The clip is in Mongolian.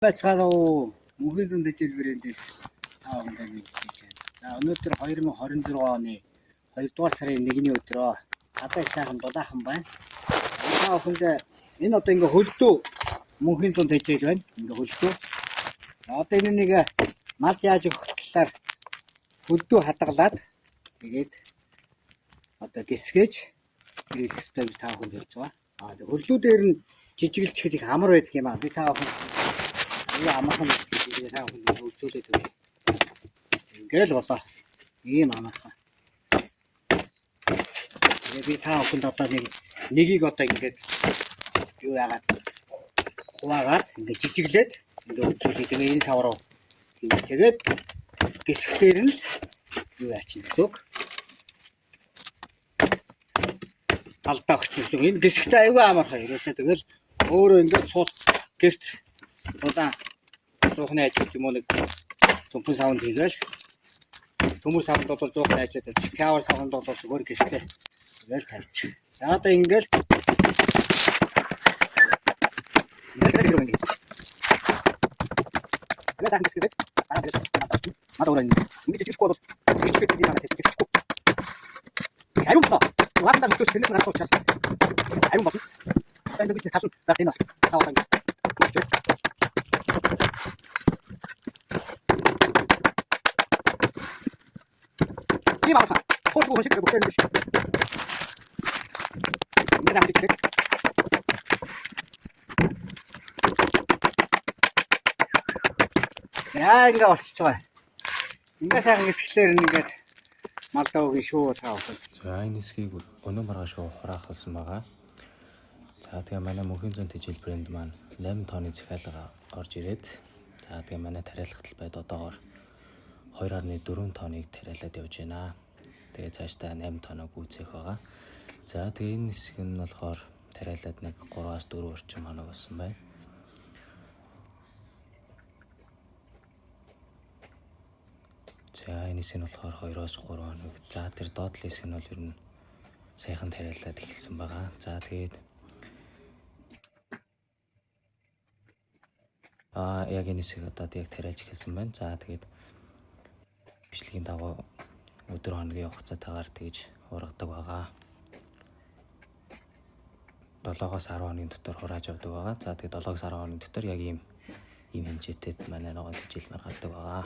Байцгаалаа мөнхийн зүүн дэжил брэндээс та бүхэндээ мэдчилж байна. За өнөөдөр 2026 оны 2 дугаар сарын 1-ний өдрөө гадаа их сайхан дулаахан байна. Та бүхэндээ энэ одоо ингээ хөлдөө мөнхийн зүүн дэжил байна. Ингээ хөлдөө. Одоо энэ нэг малд яаж өгөх талаар хөлдөө хадгалаад тэгээд одоо гисгэж ирэх хэрэгтэй гэж та бүхэнд хэлж байгаа. Хөлдөө дээр нь жижиглчихэд их амар байдаг юм аа. Би та бүхэнд амархан та бүхэнд үзүүлээд өгье. Ингээл болоо. Ийм амархан. Тэгээд би та бүхэнд одоо нэгийг одоо ингээд юу яагаад хуваагаад ингээд жижиглээд ингээд үзүүлээ. Тэгээд энэ сав руу тэгээд гисгээр нь юу яачих гэсэн үг. Алдаа өгч юм. Энэ гисгтэй аюу амархан. Ерөөсөө тэгэл өөрөө ингээд суул гэрт удаан зуухны ажил юм уу нэг төмпөн савнд хийгээл төмөр савнд бол зуухны ажил пявер савнд бол зүгээр гэртээ тэгэл тавьчих. За одоо ингээл сайн гисгээд мадаа ингэж жихгүй бол жижигчгээд би надад хэсчихгүй. Аюу ба ванда төс тэнэс насоо час аюу ба энэ гэж тасан байх тийм аа саваа ийм аа хөөж шиг бүгд энэ шиг энэ замд ирэх яа ингээ болчихж байгаа. Ингээ сайхан гисгэлээр ингээд малдаа өгнө шүү таа бүхэн. За энэ хэсгийг өнөө маргааш хураахалсан байгаа. За тэгээ манай мөнхийн зүүн дэжил брэнд маань 8 тонны захиалга орж ирээд за тэгээ манай тариалах талбайд одоогоор 2.4 тонныг тариалаад явж байна. Тэгээ цаашдаа 8 тоног үүсэх байгаа. За тэгээ энэ хэсэг нь болохоор тариалаад нэг 3-аас 4 орчим хоног болсон байна. За энэ хэсэг нь болохоор 2-оос 3 хоног. За тэр доотлын хэсэг нь бол ер нь сайхан тариалаад эхэлсэн байгаа. За тэгээд яг энэ хэсэг одоо яг тариалж эхэлсэн байна. За тэгээд бичлэгийн дагуу өдөр хоногийн хугацаатаагаар тэгж ургадаг байгаа. 7-оос 10 хоногийн дотор хурааж авдаг байгаа. За тэгээд 7-оос 10 хоногийн дотор яг ийм хэмжээтэй манай ногоон дэжил мар гардаг байгаа.